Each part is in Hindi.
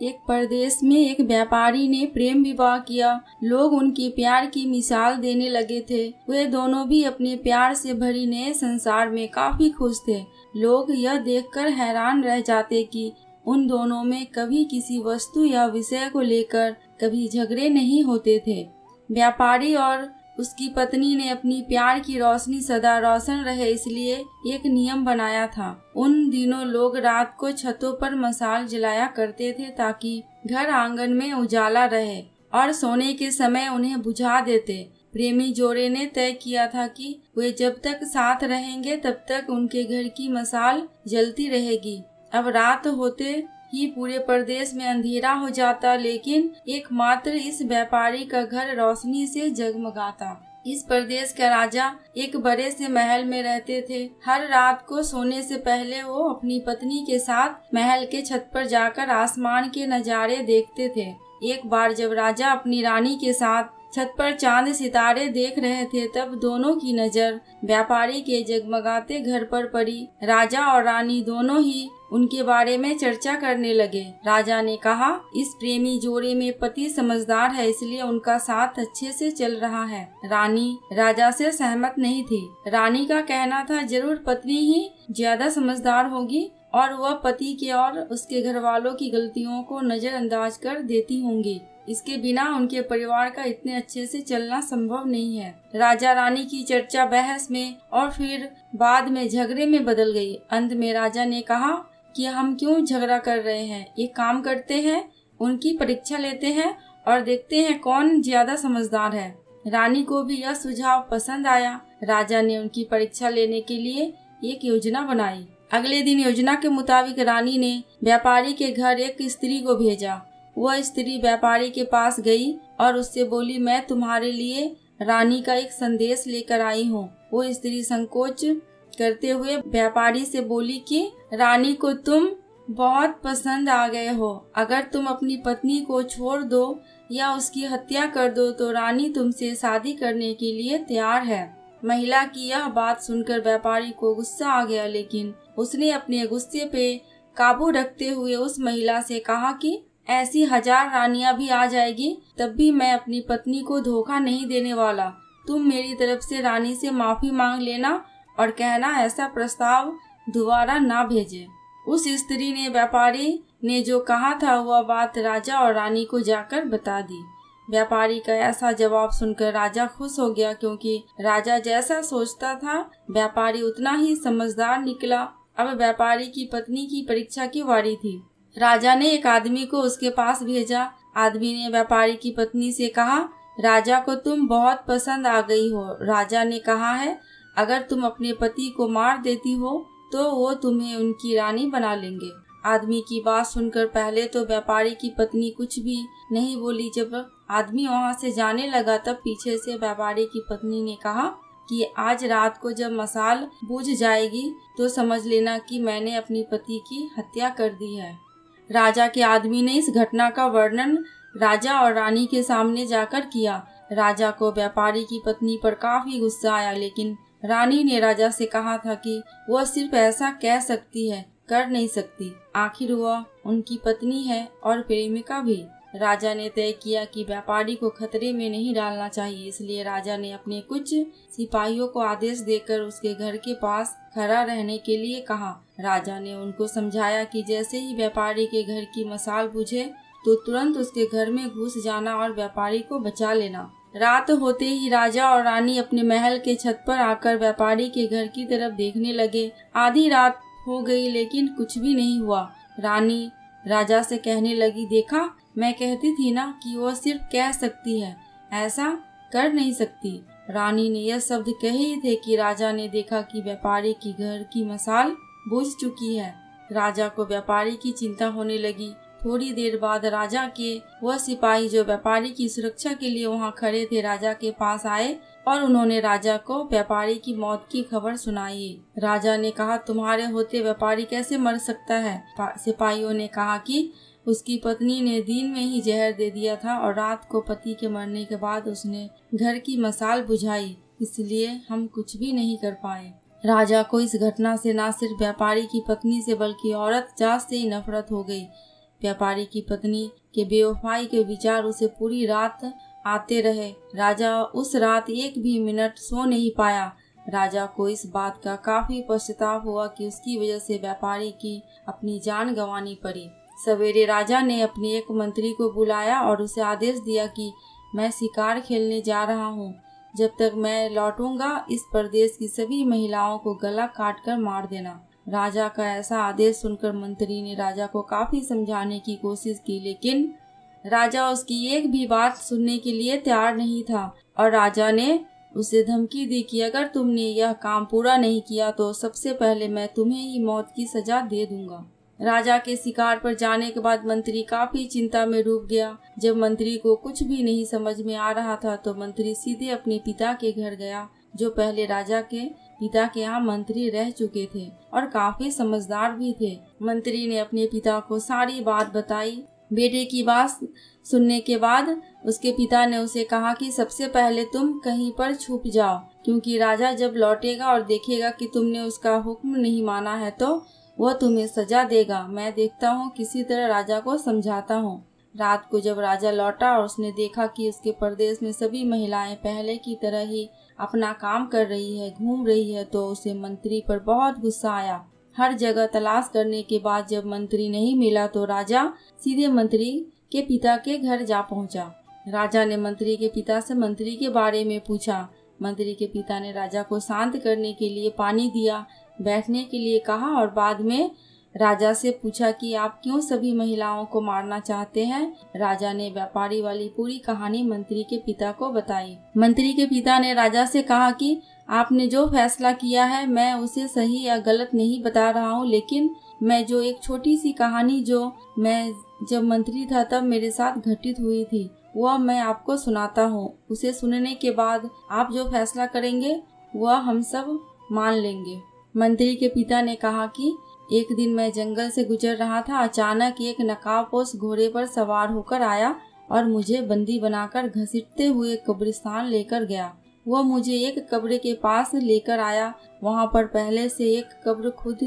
एक परदेश में एक व्यापारी ने प्रेम विवाह किया। लोग उनके प्यार की मिसाल देने लगे थे। वे दोनों भी अपने प्यार से भरी नए संसार में काफी खुश थे। लोग यह देखकर हैरान रह जाते कि उन दोनों में कभी किसी वस्तु या विषय को लेकर कभी झगड़े नहीं होते थे। व्यापारी और उसकी पत्नी ने अपनी प्यार की रोशनी सदा रोशन रहे इसलिए एक नियम बनाया था। उन दिनों लोग रात को छतों पर मशाल जलाया करते थे ताकि घर आंगन में उजाला रहे और सोने के समय उन्हें बुझा देते। प्रेमी जोड़े ने तय किया था कि वे जब तक साथ रहेंगे तब तक उनके घर की मशाल जलती रहेगी। अब रात होते ही पूरे प्रदेश में अंधेरा हो जाता, लेकिन एकमात्र इस व्यापारी का घर रोशनी से जगमगाता। इस प्रदेश का राजा एक बड़े से महल में रहते थे। हर रात को सोने से पहले वो अपनी पत्नी के साथ महल के छत पर जाकर आसमान के नज़ारे देखते थे। एक बार जब राजा अपनी रानी के साथ छत पर चांद सितारे देख रहे थे तब दोनों की नजर व्यापारी के जगमगाते घर पर पड़ी। राजा और रानी दोनों ही उनके बारे में चर्चा करने लगे। राजा ने कहा, इस प्रेमी जोड़े में पति समझदार है इसलिए उनका साथ अच्छे से चल रहा है। रानी राजा से सहमत नहीं थी। रानी का कहना था जरूर पत्नी ही ज्यादा समझदार होगी और वह पति के और उसके घर वालों की गलतियों को नजरअंदाज कर देती होंगी। इसके बिना उनके परिवार का इतने अच्छे से चलना संभव नहीं है। राजा रानी की चर्चा बहस में और फिर बाद में झगड़े में बदल गई। अंत में राजा ने कहा कि हम क्यों झगड़ा कर रहे हैं, एक काम करते हैं, उनकी परीक्षा लेते हैं और देखते हैं कौन ज्यादा समझदार है। रानी को भी यह सुझाव पसंद आया। राजा ने उनकी परीक्षा लेने के लिए एक योजना बनाई। अगले दिन योजना के मुताबिक रानी ने व्यापारी के घर एक स्त्री को भेजा। वह स्त्री व्यापारी के पास गई और उससे बोली, मैं तुम्हारे लिए रानी का एक संदेश लेकर आई हूँ। वो स्त्री संकोच करते हुए व्यापारी से बोली कि रानी को तुम बहुत पसंद आ गए हो। अगर तुम अपनी पत्नी को छोड़ दो या उसकी हत्या कर दो तो रानी तुमसे शादी करने के लिए तैयार है। महिला की यह बात सुनकर व्यापारी को गुस्सा आ गया, लेकिन उसने अपने गुस्से पे काबू रखते हुए उस महिला से कहा कि ऐसी 1000 रानियां भी आ जाएगी तब भी मैं अपनी पत्नी को धोखा नहीं देने वाला। तुम मेरी तरफ से रानी से माफी मांग लेना और कहना ऐसा प्रस्ताव दोबारा ना भेजे। उस स्त्री ने व्यापारी ने जो कहा था वह बात राजा और रानी को जाकर बता दी। व्यापारी का ऐसा जवाब सुनकर राजा खुश हो गया, क्योंकि राजा जैसा सोचता था व्यापारी उतना ही समझदार निकला। अब व्यापारी की पत्नी की परीक्षा की बारी थी। राजा ने एक आदमी को उसके पास भेजा। आदमी ने व्यापारी की पत्नी से कहा, राजा को तुम बहुत पसंद आ गई हो। राजा ने कहा है अगर तुम अपने पति को मार देती हो तो वो तुम्हें उनकी रानी बना लेंगे। आदमी की बात सुनकर पहले तो व्यापारी की पत्नी कुछ भी नहीं बोली। जब आदमी वहाँ से जाने लगा तब पीछे से व्यापारी की पत्नी ने कहा कि आज रात को जब मशाल बुझ जाएगी तो समझ लेना कि मैंने अपनी पति की हत्या कर दी है। राजा के आदमी ने इस घटना का वर्णन राजा और रानी के सामने जाकर किया। राजा को व्यापारी की पत्नी पर काफी गुस्सा आया, लेकिन रानी ने राजा से कहा था कि वह सिर्फ ऐसा कह सकती है, कर नहीं सकती। आखिर वह उनकी पत्नी है और प्रेमिका भी। राजा ने तय किया कि व्यापारी को खतरे में नहीं डालना चाहिए, इसलिए राजा ने अपने कुछ सिपाहियों को आदेश देकर उसके घर के पास खड़ा रहने के लिए कहा। राजा ने उनको समझाया कि जैसे ही व्यापारी के घर की मशाल बुझे तो तुरंत उसके घर में घुस जाना और व्यापारी को बचा लेना। रात होते ही राजा और रानी अपने महल के छत पर आकर व्यापारी के घर की तरफ देखने लगे। आधी रात हो गई लेकिन कुछ भी नहीं हुआ। रानी राजा से कहने लगी, देखा, मैं कहती थी ना कि वह सिर्फ कह सकती है, ऐसा कर नहीं सकती। रानी ने यह शब्द कहे ही थे कि राजा ने देखा कि व्यापारी की घर की मशाल बुझ चुकी है। राजा को व्यापारी की चिंता होने लगी। थोड़ी देर बाद राजा के वह सिपाही जो व्यापारी की सुरक्षा के लिए वहां खड़े थे राजा के पास आए और उन्होंने राजा को व्यापारी की मौत की खबर सुनाई। राजा ने कहा, तुम्हारे होते व्यापारी कैसे मर सकता है? सिपाहियों ने कहा कि उसकी पत्नी ने दिन में ही जहर दे दिया था और रात को पति के मरने के बाद उसने घर की मशाल बुझाई, इसलिए हम कुछ भी नहीं कर पाए। राजा को इस घटना से न सिर्फ व्यापारी की पत्नी से बल्कि औरत जात से ही नफरत हो गई। व्यापारी की पत्नी के बेवफाई के विचार उसे पूरी रात आते रहे। राजा उस रात एक भी मिनट सो नहीं पाया। राजा को इस बात का काफी पश्चाताप हुआ कि उसकी वजह से व्यापारी की अपनी जान गंवानी पड़ी। सवेरे राजा ने अपने एक मंत्री को बुलाया और उसे आदेश दिया कि मैं शिकार खेलने जा रहा हूँ। जब तक मैं लौटूंगा इस प्रदेश की सभी महिलाओं को गला काट कर मार देना। राजा का ऐसा आदेश सुनकर मंत्री ने राजा को काफी समझाने की कोशिश की, लेकिन राजा उसकी एक भी बात सुनने के लिए तैयार नहीं था और राजा ने उसे धमकी दी कि अगर तुमने यह काम पूरा नहीं किया तो सबसे पहले मैं तुम्हें ही मौत की सजा दे दूंगा। राजा के शिकार पर जाने के बाद मंत्री काफी चिंता में डूब गया। जब मंत्री को कुछ भी नहीं समझ में आ रहा था तो मंत्री सीधे अपने पिता के घर गया, जो पहले राजा के पिता के यहाँ मंत्री रह चुके थे और काफी समझदार भी थे। मंत्री ने अपने पिता को सारी बात बताई। बेटे की बात सुनने के बाद उसके पिता ने उसे कहा कि सबसे पहले तुम कहीं पर छुप जाओ, क्योंकि राजा जब लौटेगा और देखेगा कि तुमने उसका हुक्म नहीं माना है तो वह तुम्हें सजा देगा। मैं देखता हूँ किसी तरह राजा को समझाता हूँ। रात को जब राजा लौटा और उसने देखा कि उसके प्रदेश में सभी महिलाएं पहले की तरह ही अपना काम कर रही है, घूम रही है, तो उसे मंत्री पर बहुत गुस्सा आया। हर जगह तलाश करने के बाद जब मंत्री नहीं मिला तो राजा सीधे मंत्री के पिता के घर जा पहुंचा। राजा ने मंत्री के पिता से मंत्री के बारे में पूछा। मंत्री के पिता ने राजा को शांत करने के लिए पानी दिया, बैठने के लिए कहा और बाद में राजा से पूछा कि आप क्यों सभी महिलाओं को मारना चाहते हैं। राजा ने व्यापारी वाली पूरी कहानी मंत्री के पिता को बताई। मंत्री के पिता ने राजा से कहा कि आपने जो फैसला किया है मैं उसे सही या गलत नहीं बता रहा हूँ, लेकिन मैं जो एक छोटी सी कहानी जो मैं जब मंत्री था तब मेरे साथ घटित हुई थी वह मैं आपको सुनाता हूँ। उसे सुनने के बाद आप जो फैसला करेंगे वह हम सब मान लेंगे। मंत्री के पिता ने कहा कि एक दिन मैं जंगल से गुजर रहा था। अचानक एक नकाबपोश घोड़े पर सवार होकर आया और मुझे बंदी बनाकर घसीटते हुए कब्रिस्तान लेकर गया। वह मुझे एक कब्र के पास लेकर आया। वहां पर पहले से एक कब्र खुद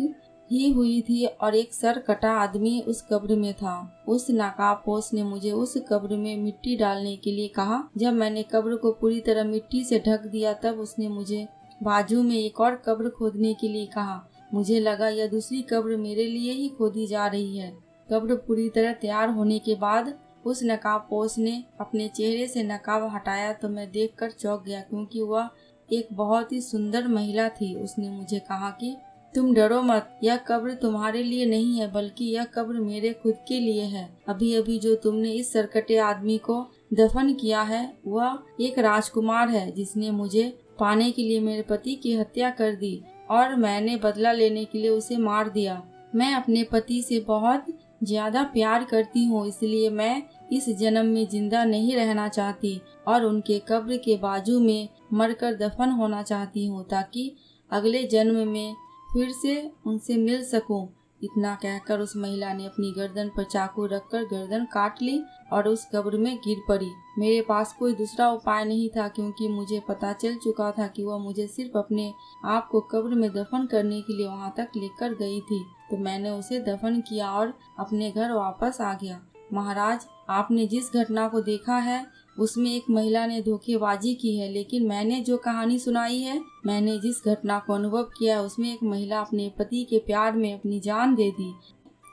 ही हुई थी और एक सर कटा आदमी उस कब्र में था। उस नकाबपोश ने मुझे उस कब्र में मिट्टी डालने के लिए कहा। जब मैंने कब्र को पूरी तरह मिट्टी से ढक दिया तब उसने मुझे बाजू में एक और कब्र खोदने के लिए कहा। मुझे लगा यह दूसरी कब्र मेरे लिए ही खोदी जा रही है। कब्र पूरी तरह तैयार होने के बाद उस नकाबपोश ने अपने चेहरे से नकाब हटाया तो मैं देखकर चौंक गया, क्योंकि वह एक बहुत ही सुंदर महिला थी। उसने मुझे कहा कि तुम डरो मत, यह कब्र तुम्हारे लिए नहीं है बल्कि यह कब्र मेरे खुद के लिए है। अभी अभी जो तुमने इस सरकटे आदमी को दफन किया है वह एक राजकुमार है जिसने मुझे पाने के लिए मेरे पति की हत्या कर दी और मैंने बदला लेने के लिए उसे मार दिया। मैं अपने पति से बहुत ज्यादा प्यार करती हूँ, इसलिए मैं इस जन्म में जिंदा नहीं रहना चाहती और उनके कब्र के बाजू में मरकर दफन होना चाहती हूँ ताकि अगले जन्म में फिर से उनसे मिल सकूं। इतना कहकर उस महिला ने अपनी गर्दन पर चाकू रखकर गर्दन काट ली और उस कब्र में गिर पड़ी। मेरे पास कोई दूसरा उपाय नहीं था, क्योंकि मुझे पता चल चुका था कि वह मुझे सिर्फ अपने आप को कब्र में दफन करने के लिए वहां तक लेकर गई थी। तो मैंने उसे दफन किया और अपने घर वापस आ गया। महाराज, आपने जिस घटना को देखा है उसमें एक महिला ने धोखेबाजी की है, लेकिन मैंने जो कहानी सुनाई है, मैंने जिस घटना को अनुभव किया है उसमें एक महिला अपने पति के प्यार में अपनी जान दे दी।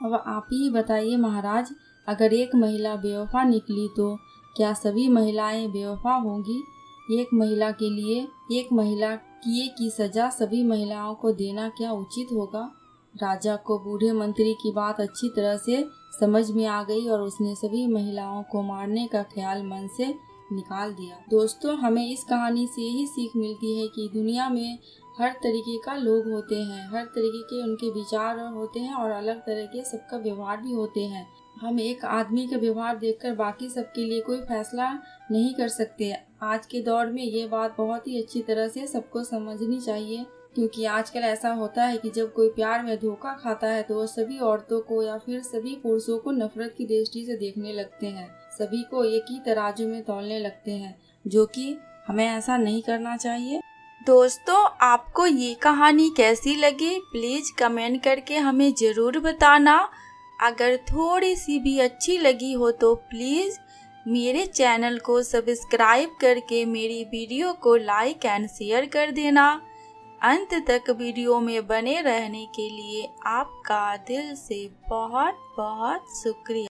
अब आप ही बताइए महाराज, अगर एक महिला बेवफा निकली तो क्या सभी महिलाएं बेवफा होंगी? एक महिला के लिए एक महिला किए की सजा सभी महिलाओं को देना क्या उचित होगा? राजा को बूढ़े मंत्री की बात अच्छी तरह से समझ में आ गई और उसने सभी महिलाओं को मारने का ख्याल मन से निकाल दिया। दोस्तों, हमें इस कहानी से यही सीख मिलती है कि दुनिया में हर तरीके का लोग होते हैं, हर तरीके के उनके विचार होते हैं और अलग तरह के सबका व्यवहार भी होते हैं। हम एक आदमी का व्यवहार देखकर बाकी सबके लिए कोई फैसला नहीं कर सकते। आज के दौर में ये बात बहुत ही अच्छी तरह से सबको समझनी चाहिए, क्योंकि आजकल ऐसा होता है कि जब कोई प्यार में धोखा खाता है तो वो सभी औरतों को या फिर सभी पुरुषों को नफरत की दृष्टि से देखने लगते हैं, सभी को एक ही तराजू में तौलने लगते हैं, जो कि हमें ऐसा नहीं करना चाहिए। दोस्तों, आपको ये कहानी कैसी लगी प्लीज कमेंट करके हमें जरूर बताना। अगर थोड़ी सी भी अच्छी लगी हो तो प्लीज़ मेरे चैनल को सब्सक्राइब करके मेरी वीडियो को लाइक एंड शेयर कर देना। अंत तक वीडियो में बने रहने के लिए आपका दिल से बहुत बहुत शुक्रिया।